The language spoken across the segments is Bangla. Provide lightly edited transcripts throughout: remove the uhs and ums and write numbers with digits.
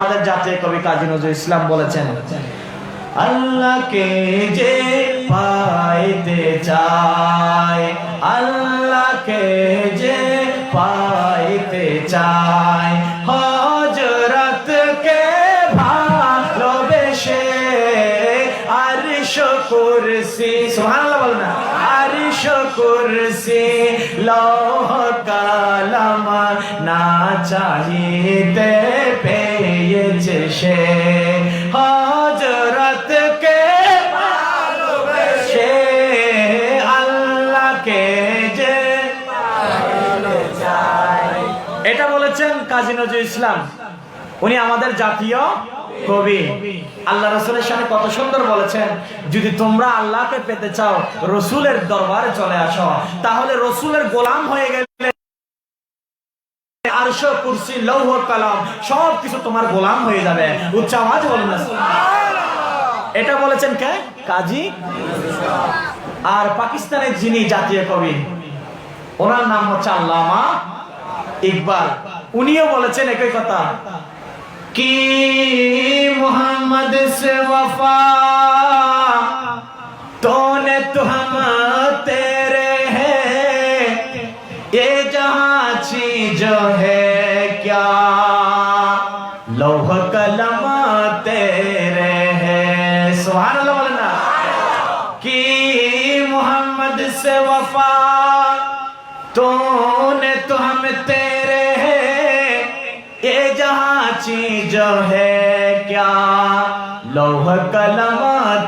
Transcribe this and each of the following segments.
আমাদের জাতীয় কবি কাজী নজরুল ইসলাম বলেছেন, আল্লাহকে যে পাইতে চায়, আল্লাহকে যে পাইতে চায়, হযরতকে ভালোবেসে আরশ কুরসি, সুবহানাল্লাহ বলেন না, আরশ কুরসি লৌহ কলম না চাহিতে পেয়েছে সে, হযরতকে ভালোবেসে আল্লাহকে যে পাইতে চায়। এটা বলেছেন কাজী নজরুল ইসলাম। উনি আমাদের জাতীয় কবি। আল্লাহ রাসূলের সামনে কত সুন্দর বলেছেন, যদি তোমরা আল্লাহকে পেতে চাও রাসূলের দরবারে চলে আসো, তাহলে রাসূলের গোলাম হয়ে গেলে আরশ কুরসি লৌহ কলম সবকিছু তোমার গোলাম হয়ে যাবে। উচ্চ আওয়াজ বলুন না সুবহানাল্লাহ। এটা বলেছেন কে? কাজী। আর পাকিস্তানের যিনি জাতীয় কবি, ওনার নাম হচ্ছে আল্লামা ইকবাল। উনিও বলেছেন একই কথা, कि मोहम्मद से वफा तूने तो हम तेरे हैं, ये जहां चीज है क्या लौह कलम तेरे हैं। सुभान अल्लाह बोलना, कि मोहम्मद से वफा तूने तो हम तेरे हैं, ये जहां चीज है क्या लौह कलम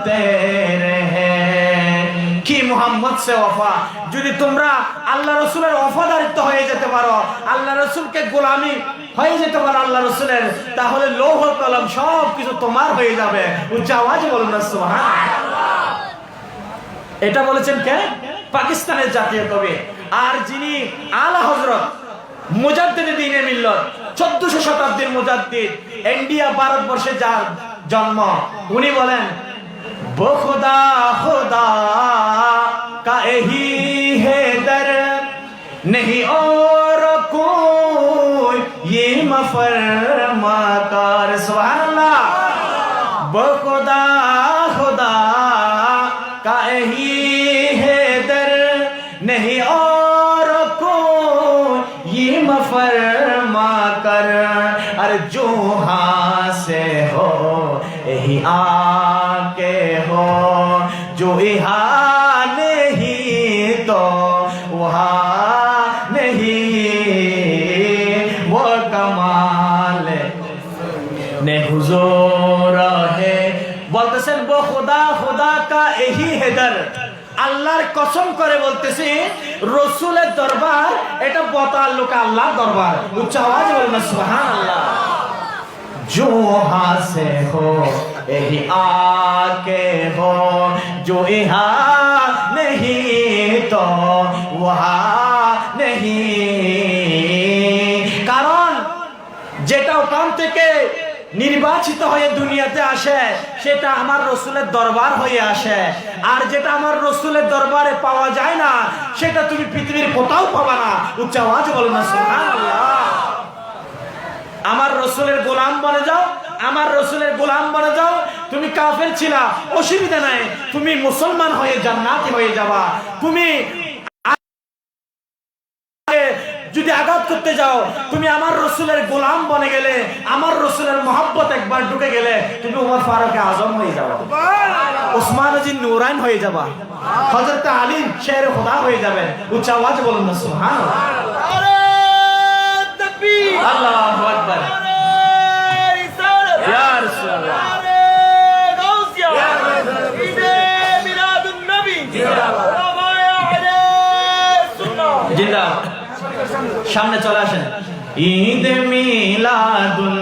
तेरे हैं। कि मोहम्मद से वफा, যদি তোমরা আল্লাহ রাসূলের ওয়াফাদারিত্ব হয়ে যেতে পারো, আল্লাহ রাসূলকে গোলামি হয়ে যেতে পারো আল্লাহ রাসূলের, তাহলে লৌহ কলম সব কিছু তোমার হয়ে যাবে। উচ্চ আওয়াজে বলুন না সুবহানাল্লাহ। এটা বলেছেন কে? পাকিস্তানের জাতীয় কবি। আর যিনি আলা হযরত মুজাদ্দিদে দ্বীনে মিল্লাত 1400 শতাব্দীর মুজাদ্দিদ, ইন্ডিয়া ভারতবর্ষে যার জন্ম, উনি বলেন, বখুদা খুদা কা এহি হে দর नहीं और कोई ये मफरमा कर। सुभान अल्लाह। बखुदा खुदा का यही है दर नहीं और कोई ये मफरमा कर, अरे जो हाँ से हो यही आके हो, जो यहाँ नहीं तो वहाँ नहीं, वो कमाल ने हुजूर है। বলতেছেন वो खुदा खुदा का यही हैदर, আল্লাহর কসম করে বলতেছি রাসূলের দরবার এটা বতাল্লুক আল্লাহর দরবার। উচ্চ আওয়াজে বলুন সুবহানাল্লাহ। जो यहाँ से हो यही आके हो, जो यहाँ नहीं तो वहाँ नहीं। কারণ যেটা ওখান থেকে নির্বাচিত হয়ে দুনিয়াতে আসে সেটা আমার রাসূলের দরবার হয়ে আসে, আর যেটা আমার রাসূলের দরবারে পাওয়া যায় না সেটা তুমি পৃথিবীর কোথাও পাবা না। উচ্চ আওয়াজে বলুন না সুবহানাল্লাহ। আমার রাসূলের গোলাম বনে যাও, আমার রাসূলের গোলাম বনে যাও। তুমি কাফের ছিলা, অসুবিধা নাই, তুমি মুসলমান হয়ে জান্নাতি হয়ে যাবা। তুমি যদি আঘাত করতে যাও, তুমি আমার রাসূলের গোলাম বনে গেলে, আমার রাসূলের মহব্বত একবার ঢুকে গেলে তুমি ওমর ফারুক আজম হয়ে যাবা, ওসমান গনি নূরাইন হয়ে যাবা, হযরত আলী শের খোদা হয়ে যাবেন। উচ্চ আওয়াজে বলুন না সুবহানাল্লাহ। আল্লাহু আকবার। ইয়া রাসূলুল্লাহ, জিন্দাবাদ। সামনে চলে আসেন। ঈদ মিলাদুন